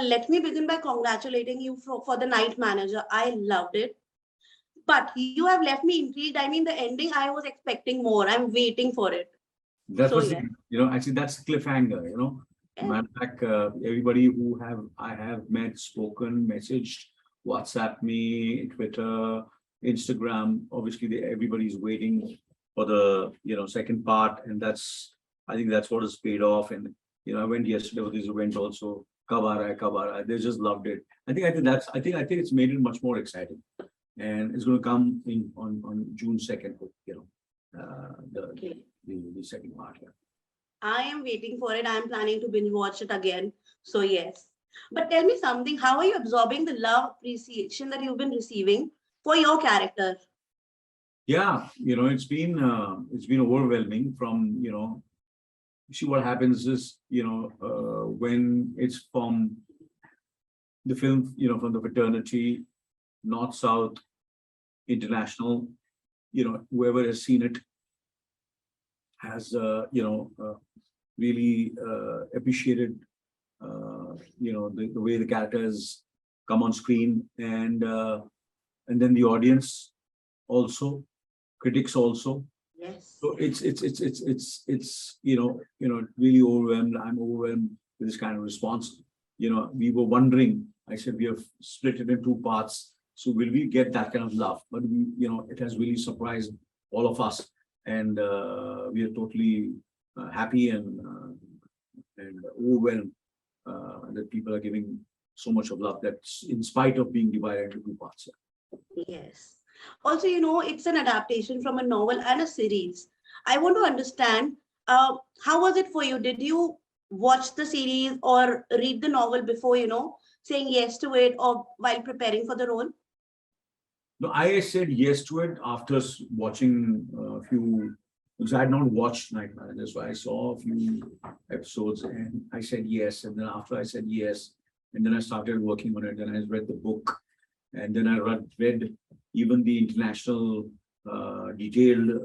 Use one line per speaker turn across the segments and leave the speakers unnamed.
let me begin by congratulating you for the Night Manager. I loved it. But you have left me intrigued. I mean, the ending, I was expecting more. I'm waiting for it.
That
So,
was,
yeah.
actually that's cliffhanger, Matter of fact, everybody who I have met, spoken, messaged, WhatsApp me, Twitter, Instagram, obviously everybody's waiting for the, second part. And I think that's what has paid off. And, I went yesterday for this event also, Kabara, they just loved it. I think it's made it much more exciting. And it's going to come in on June 2nd,
Okay.
the second part here.
I am waiting for it. I'm planning to binge watch it again. So, yes. But tell me something. How are you absorbing the love appreciation that you've been receiving for your character?
Yeah, it's been overwhelming from, see what happens is, when it's from the film, from the fraternity, North, South, International, whoever has seen it has, really appreciated, the way the characters come on screen, and then the audience also, critics also.
Yes.
So it's really overwhelmed. I'm overwhelmed with this kind of response. We were wondering. I said we have split it in two parts. So will we get that kind of love? But it has really surprised all of us, and we are totally happy and overwhelmed that people are giving so much of love. That's in spite of being divided into two parts.
Yes. Also, it's an adaptation from a novel and a series. I want to understand, how was it for you? Did you watch the series or read the novel before, saying yes to it, or while preparing for the role?
No, I said yes to it after watching a few, because I had not watched Night Manager, so I saw a few episodes and I said yes. And then after I said yes, and then I started working on it, and I read the book, and then I read even the international detailed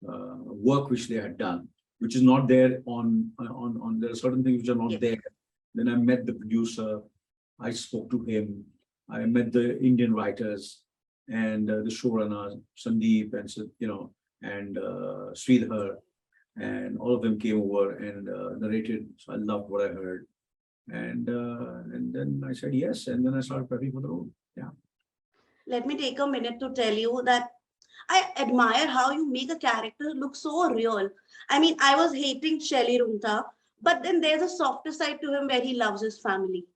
work which they had done, which is not there on there are certain things which are not
Yes.
there. Then I met the producer, I spoke to him, I met the Indian writers and the showrunner Sandeep and Sridhar, and all of them came over and narrated. So I loved what I heard, and then I said yes, and then I started prepping for the role. Yeah.
Let me take a minute to tell you that I admire how you make a character look so real. I mean, I was hating Shelly Runta, but then there's a softer side to him where he loves his family.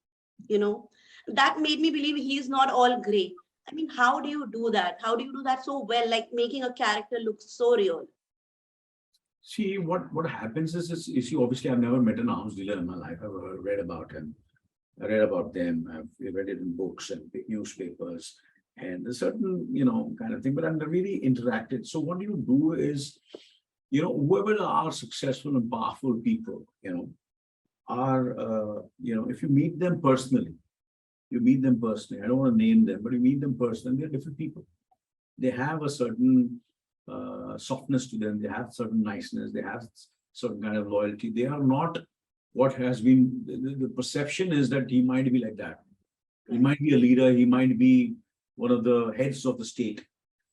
That made me believe he's not all gray. I mean, how do you do that? How do you do that so well, like making a character look so real?
See, what happens is you see, obviously, I've never met an arms dealer in my life. I've read about him. I read about them. I've read it in books and newspapers and a certain, kind of thing, but I've never really interacted. So what you do is, whoever are successful and powerful people, are, if you meet them personally, I don't want to name them, but you meet them personally, they're different people. They have a certain softness to them. They have certain niceness. They have certain kind of loyalty. They are not what has been, the perception is that he might be like that. He might be a leader. He might be one of the heads of the state.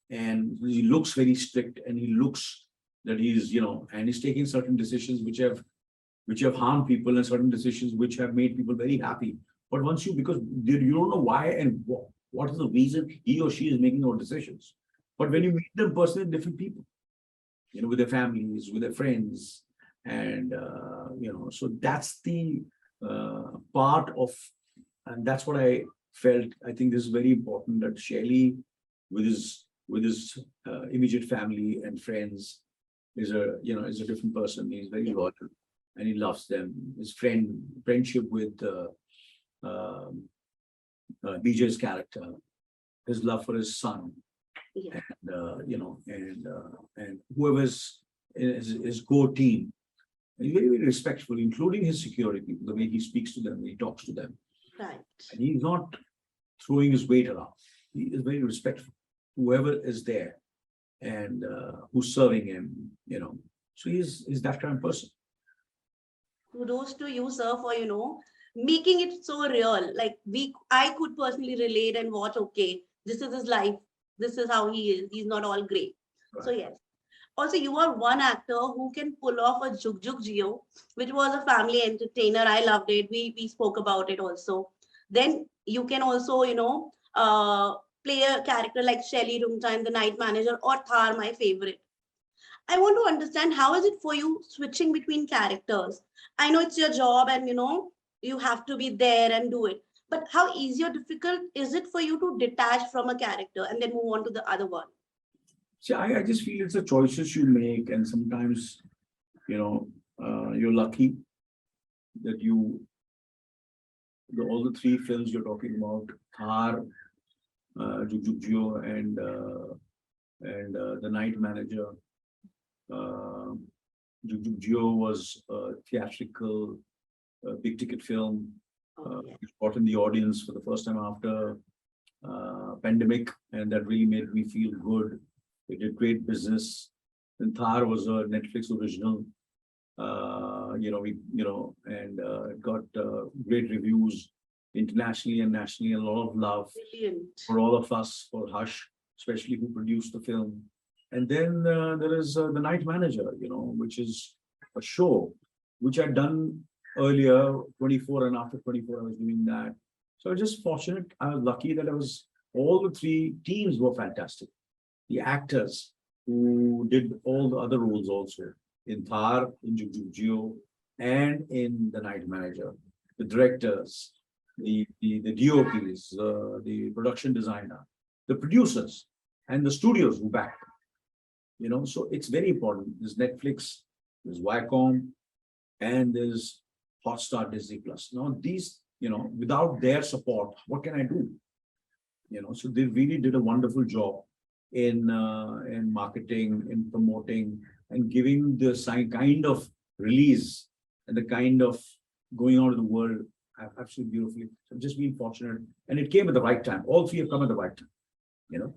And he looks very strict, and he looks that he's, and he's taking certain decisions which have harmed people, and certain decisions which have made people very happy. But once because you don't know why and what is the reason he or she is making those decisions. But when you meet them personally, different people, with their families, with their friends, and so that's the part of, and that's what I felt. I think this is very important that Shelly, with his immediate family and friends, is a different person. He's very loyal, and he loves them. His friendship with BJ's character, his love for his son,
Yeah.
and whoever's his core team. He's very, very respectful, including his security people, the way he speaks to them, he talks to them.
Right.
And he's not throwing his weight around. He is very respectful, whoever is there and who's serving him, So he's that kind of person.
Kudos to you, sir, for, making it so real. Like I could personally relate and watch, okay, this is his life. This is how he is. He's not all great. So
Right.
yes. Also, you are one actor who can pull off a Juk Juk Jio, which was a family entertainer. I loved it. We spoke about it also. Then you can also, play a character like Shelly Rumta in The Night Manager or Thar, my favorite. I want to understand how is it for you switching between characters? I know it's your job and you have to be there and do it. But how easy or difficult is it for you to detach from a character and then move on to the other one?
See, I just feel it's the choices you make, and sometimes, you're lucky that all the three films you're talking about, Thar, Jug Jug Jio, and The Night Manager. Uh, Jug Jug Jio was a theatrical, big ticket film,
Oh, yeah.
which brought in the audience for the first time after pandemic, and that really made me feel good. It did great business. And Thar was a Netflix original. It got great reviews internationally and nationally, and a lot of love
Brilliant.
for all of us, for Hush, especially who produced the film. And then there is The Night Manager, which is a show which I'd done earlier, 24, and after 24, I was doing that. So I was just fortunate. I was lucky that all the three teams were fantastic. The actors who did all the other roles also in Thar, in Jug Jug Jio, and in The Night Manager. The directors, the DOPs, the production designer, the producers, and the studios who backed. So it's very important. There's Netflix, there's Viacom, and there's Hotstar, Disney Plus. Now these, without their support, what can I do? So they really did a wonderful job in marketing, in promoting, and giving the kind of release and the kind of going out of the world absolutely beautifully. So I've just been fortunate, and it came at the right time. All three have come at the right time, you know.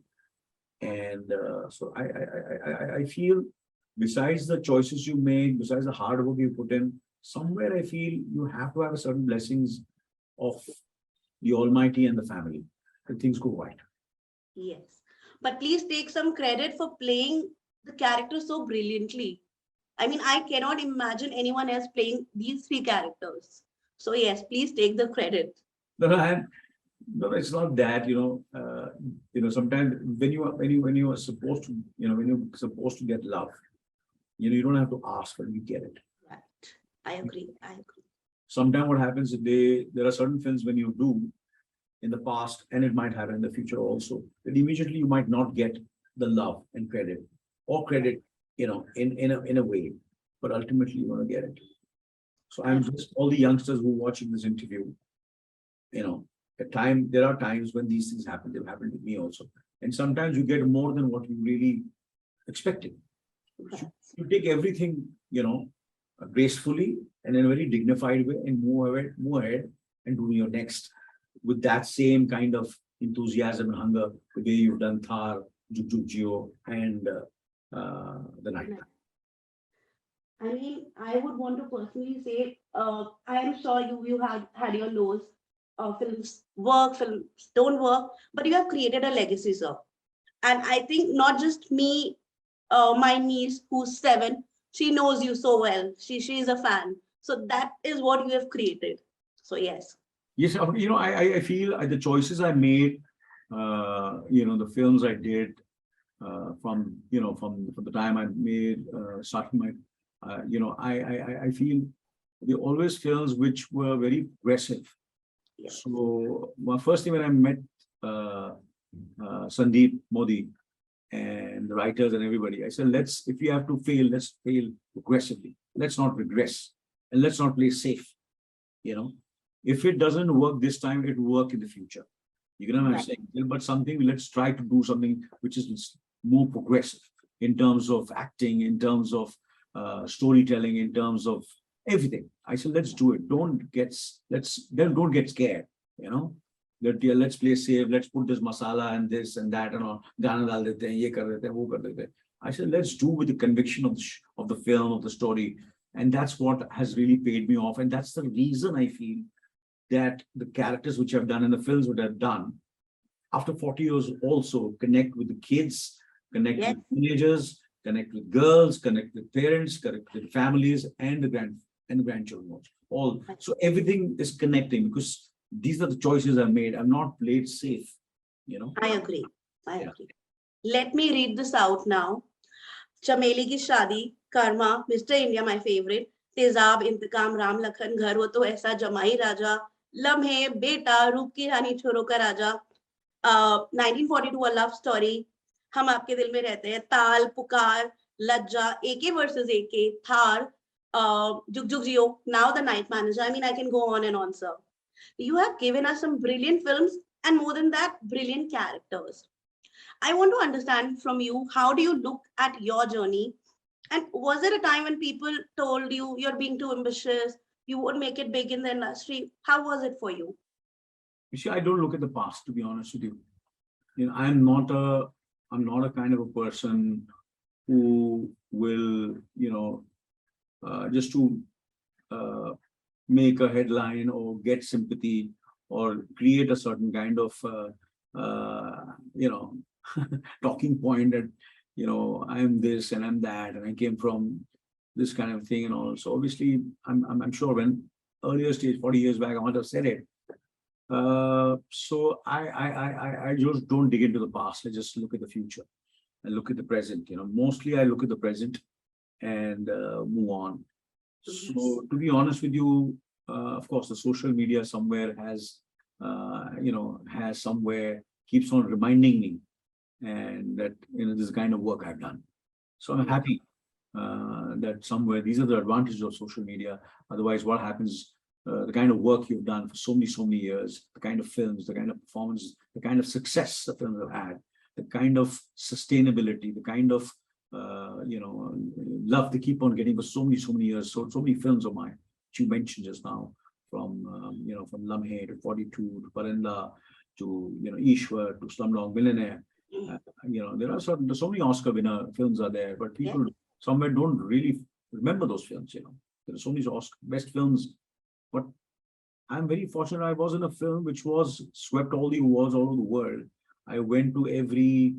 And so I feel, besides the choices you make, besides the hard work you put in, somewhere I feel you have to have a certain blessings of the Almighty and the family, and things go right.
Yes. But please take some credit for playing the character so brilliantly. I mean, I cannot imagine anyone else playing these three characters. So yes, please take the credit.
No, no, it's not that, sometimes when you are supposed to, when you're supposed to get love, you don't have to ask and you get it.
Right. I agree. I agree.
Sometimes what happens is there are certain films when you do in the past, and it might happen in the future also, that immediately you might not get the love and credit, or credit, in a way, but ultimately you want to get it. So I'm just all the youngsters who are watching this interview, there are times when these things happen. They've happened to me also. And sometimes you get more than what you really expected. So you take everything, gracefully and in a very dignified way, and move ahead and do your next with that same kind of enthusiasm and hunger, the way you've done Thar, Jug Jug Jio, and The Night.
I mean, I would want to personally say, I am sure you have had your lows. Films work, films don't work, but you have created a legacy, sir. And I think not just me, my niece who's 7, she knows you so well. She is a fan. So that is what you have created. So yes.
Yes, I feel the choices I made, the films I did, from the time I made, starting my, I feel they always films which were very progressive.
Yes.
So my first thing when I met Sandeep Modi and the writers and everybody, I said, if we have to fail, let's fail progressively. Let's not regress, and let's not play safe. If it doesn't work this time, it will work in the future. You know what I'm saying? But let's try to do something which is more progressive in terms of acting, in terms of storytelling, in terms of everything. I said, let's do it. Don't get scared, let's play safe, let's put this masala and this and that and all. Gaana dal dete hain, ye kar dete hain, wo kar dete hain. I said, let's do with the conviction of the film, of the story. And that's what has really paid me off. And that's the reason I feel that the characters which I've done and the films which I've done after 40 years also connect with the kids, connect
Yes,
with teenagers, connect with girls, connect with parents, connect with families and the grandchildren also. All so everything is connecting because these are the choices I've made. I'm not played safe, you know.
I agree. I
Yeah.
agree. Let me read this out now. चमेली की शादी, Karma, mister India my favourite, तेजाब, इंतकाम, राम लखन, घर हो तो ऐसा, जमाई राजा, लम्हे, बेटा, रूप की रानी, छोरों का राजा, 1942 अ लव स्टोरी, हम आपके दिल में रहते हैं, ताल, पुकार, लज्जा, एके versus AK, Thar, Jug Jug Jiyo, now the night manager. I mean, I can go on and on, sir. You have given us some brilliant films and more than that, brilliant characters. I want to understand from you, how do you look at your journey? And was there a time when people told you you're being too ambitious, you won't make it big in the industry? How was it for you?
You see, I don't look at the past, to be honest with you. You know, I'm not a kind of a person who will, just to uh, make a headline or get sympathy or create a certain kind of, talking point that, I'm this and I'm that, and I came from this kind of thing and all. So obviously, I'm sure when earlier stage, 40 years back, I might have said it. So I just don't dig into the past. I just look at the future and look at the present. Mostly I look at the present and move on. So to be honest with you, of course, the social media somewhere has somewhere keeps on reminding me, and that this is the kind of work I've done. So I'm happy that somewhere these are the advantages of social media. Otherwise, what happens? The kind of work you've done for so many years, the kind of films, the kind of performance, the kind of success the films have had, the kind of sustainability, the kind of love they keep on getting for so many years. So many films of mine, which you mentioned just now, from from Lamhe to 42 to Parinda to Ishwar to Slumdog Millionaire. There's so many Oscar winner films are there, but people somewhere don't really remember those films. There are so many Oscar best films, but I'm very fortunate. I was in a film which was swept all the awards all over the world. I went to every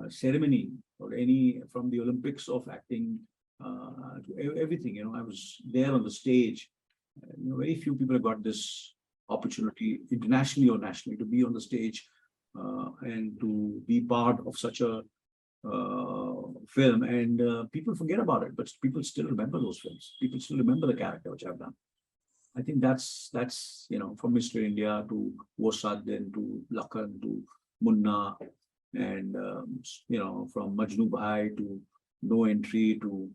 ceremony or any from the Olympics of acting to everything. I was there on the stage. Very few people have got this opportunity internationally or nationally to be on the stage and to be part of such a film. And people forget about it, but people still remember those films. People still remember the character which I've done. I think that's from Mr. India to Wosaddin to Lakan to Munna, and from Majnu Bhai to No Entry to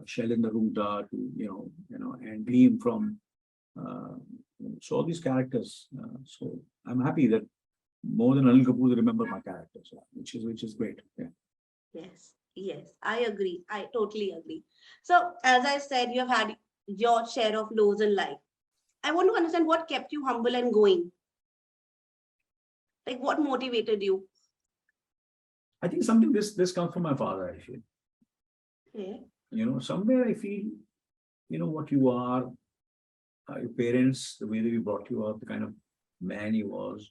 Shailendra Rungta to and Bhim from so all these characters. So I'm happy that more than Anil Kapoor they remember my characters, which is great. Yeah.
Yes, I agree. I totally agree. So, as I said, you have had your share of lows in life. I want to understand what kept you humble and going. Like, what motivated you?
I think something this comes from my father. I feel.
Okay.
Somewhere I feel, what you are, your parents, the way that you brought you up, the kind of man he was.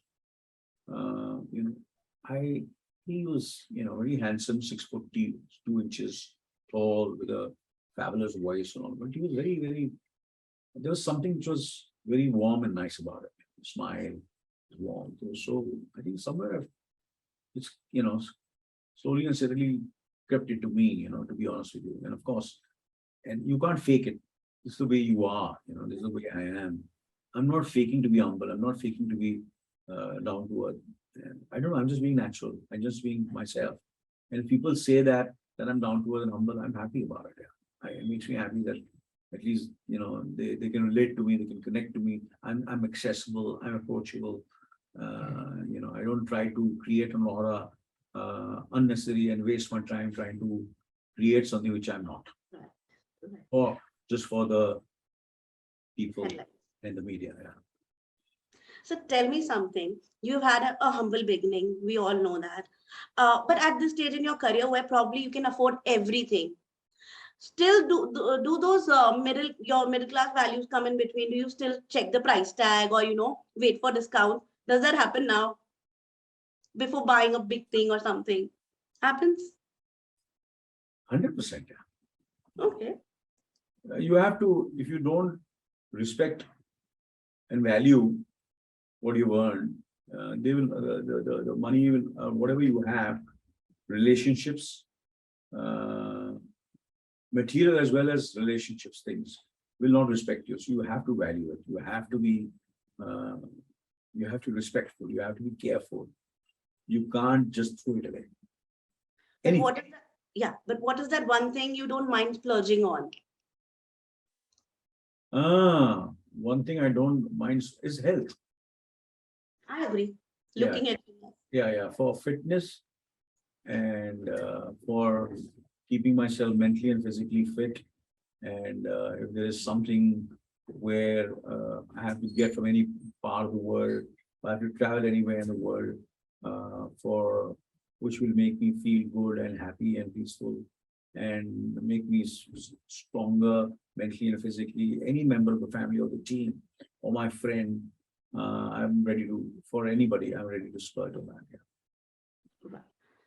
He was, very handsome, 6'2" tall, with a fabulous voice and all. But he was very, very. There was something which was very warm and nice about it. Smile, warm. So I think somewhere it's slowly and steadily crept into me. To be honest with you, and of course, and you can't fake it. This is the way you are. This is the way I am. I'm not faking to be humble. I'm not faking to be down to earth. I don't know. I'm just being natural. I'm just being myself. And if people say that I'm down to earth and humble, I'm happy about it. Yeah. It makes me happy that at least they can relate to me. They can connect to me. I'm accessible. I'm approachable. I don't try to create an aura unnecessary and waste my time trying to create something which I'm not,
Right.
or just for the people
Headline.
and the media. Yeah.
So tell me something. You've had a humble beginning. We all know that. But at this stage in your career where probably you can afford everything. still do those your middle class values come in between? Do you still check the price tag, or wait for discount? Does that happen now before buying a big thing or something? Happens?
100%.
Okay.
You have to, if you don't respect and value what you earn, they will, the money will, whatever you have, relationships, uh, material as well as relationships, things will not respect you. So you have to value it. You have to be, uh, you have to be respectful. You have to be careful. You can't just throw it away.
But
Anything.
what is that? Yeah, but what is that one thing you don't mind splurging on?
One thing I don't mind is health.
I agree.
Yeah,
Looking at
yeah. For fitness and for keeping myself mentally and physically fit. And if there is something where I have to get from any part of the world, I have to travel anywhere in the world for which will make me feel good and happy and peaceful and make me stronger mentally and physically. Any member of the family or the team or my friend, I'm ready to, for anybody, I'm ready to splurge on that. Yeah.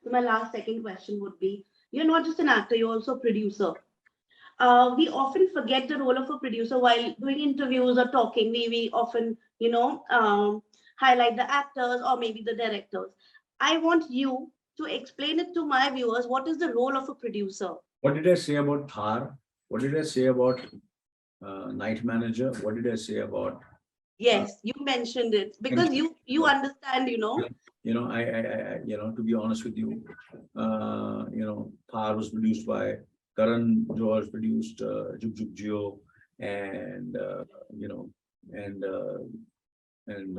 So my last second question would be, you're not just an actor, you're also a producer. We often forget the role of a producer while doing interviews or talking. We often, highlight the actors or maybe the directors. I want you to explain it to my viewers. What is the role of a producer?
What did I say about Thar? What did I say about Night Manager? What did I say about?
Yes, you mentioned it because you understand,
To be honest with you, Thar was produced by Karan George, produced Juk Juk Jio, and and and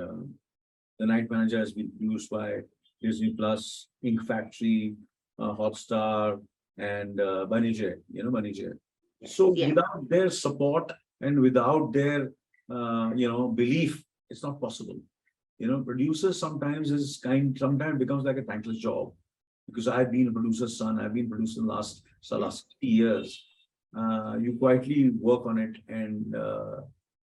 the Night Manager has been produced by Disney Plus, Ink Factory, Hotstar, and Banijay. Banijay. So
yeah.
without their support and without their belief, it's not possible. Producers sometimes sometimes becomes like a thankless job, because I've been a producer's son. I've been producer in the last 60 years. You quietly work on it, and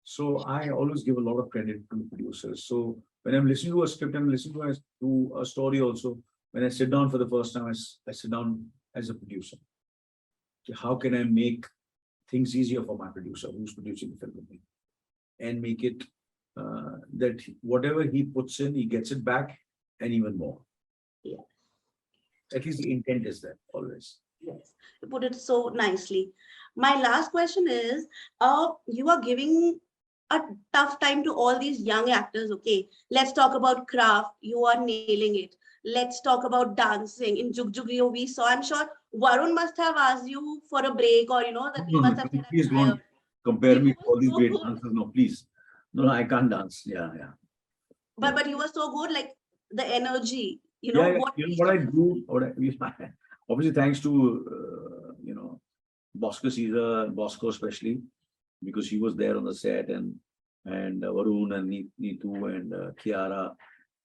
so I always give a lot of credit to producers. So when I'm listening to a script and listening to a story also, when I sit down for the first time, I sit down as a producer. How can I make things easier for my producer who's producing the film with me, and make it that whatever he puts in, he gets it back and even more.
Yeah.
At least the intent is there always.
Yes, you put it so nicely. My last question is, you are giving a tough time to all these young actors. Okay, let's talk about craft. You are nailing it. Let's talk about dancing. In Jug Jug Yo we saw, I'm sure Varun must have asked you for a break, or that he
No,
must have said, I'm
please
tired.
don't compare
You
me to
were
all these
so
great
good.
dancers. No, please. No, I can't dance. Yeah.
But you were so good, like the energy,
Yeah.
what
You know
each
what
of
I
you.
do? Obviously, thanks to Bosco Caesar, Bosco especially, because he was there on the set, and Varun and Neetu and Kiara,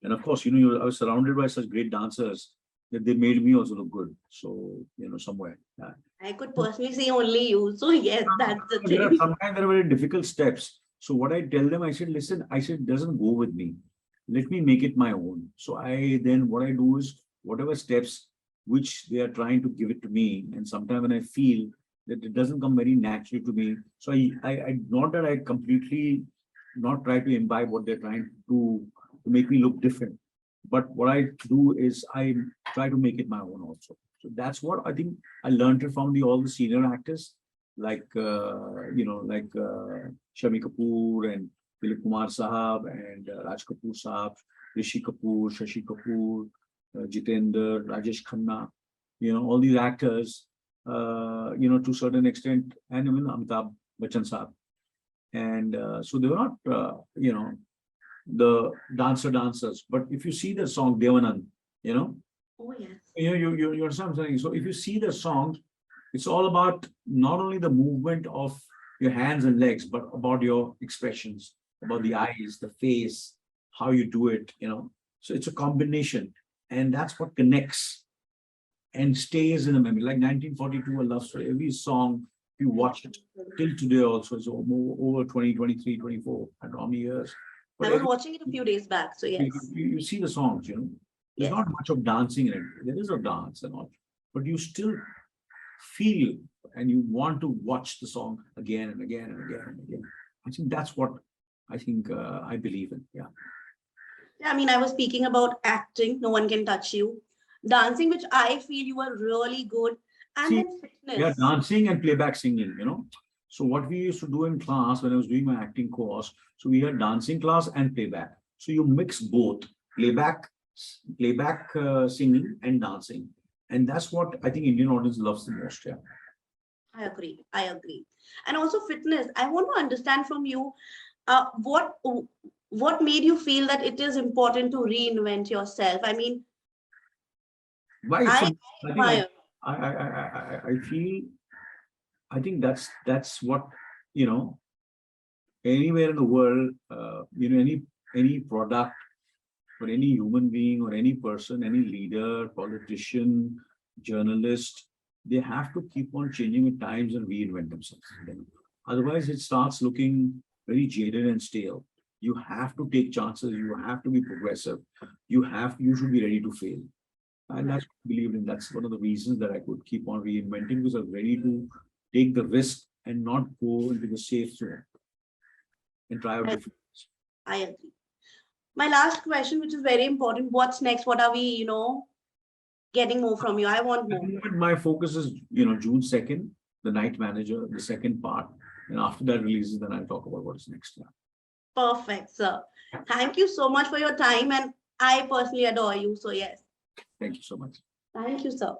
and of course, I was surrounded by such great dancers that they made me also look good. So somewhere. Yeah.
I could personally say only you. So yes, that's the
There are
thing.
sometimes there are very difficult steps. So what I tell them, I said, listen, it doesn't go with me. Let me make it my own. So what I do is whatever steps which they are trying to give it to me, and sometimes when I feel that it doesn't come very naturally to me, so I not that I completely not try to imbibe what they're trying to make me look different, but what I do is I try to make it my own also. So that's what I think I learned it from all the senior actors like Shami Kapoor and Philip Kumar Sahab and Raj Kapoor Sahab, Rishi Kapoor, Shashi Kapoor, Jitendra, Rajesh Khanna, all these actors, to a certain extent, and even Amitabh Bachchan Sahab. And so they were not, the dancers, but if you see the song Devanand,
Oh yes.
you understand what I'm saying? So if you see the song, it's all about not only the movement of your hands and legs, but about your expressions, about the eyes, the face, how you do it, So it's a combination, and that's what connects and stays in the memory. Like 1942, A Love Story, every song, if you watch it till today also, it's over 20, 23, 24, I don't know how many years.
I
But
was watching it a few days back. So yes.
you see the songs, you know, there's
Yes.
not much of dancing in it. There is a dance and all, but you still feel and you want to watch the song again and again and again and again. I think that's what I think I believe in. Yeah.
I mean, I was speaking about acting, no one can touch you. Dancing, which I feel you were really good. And
See,
then
yeah,
fitness.
dancing and playback singing, you know. So what we used to do in class when I was doing my acting course, so we had dancing class and playback. So you mix both playback singing and dancing, and that's what I think Indian audience loves the most. Yeah.
I agree. I agree. And also fitness. I want to understand from you what made you feel that it is important to reinvent yourself. I mean,
Why it's
I
I think
admire.
I feel I think that's what you know anywhere in the world you know any product or any human being or any person, any leader, politician, journalist, they have to keep on changing with times and reinvent themselves. Otherwise, it starts looking very jaded and stale. You have to take chances. You have to be progressive. You should be ready to fail. And that's what I believe in. That's one of the reasons that I could keep on reinventing because I'm ready to take the risk and not go into the safe zone and try out
I,
different.
I agree. My last question, which is very important. What's next? What are we, getting more from you? I want
At
more.
the moment, my focus is, June 2nd, The Night Manager, the second part. And after that releases, then I'll talk about what is next. Yeah.
Perfect, sir. Thank you so much for your time. And I personally adore you. So, yes.
Thank you so much.
Thank you, sir.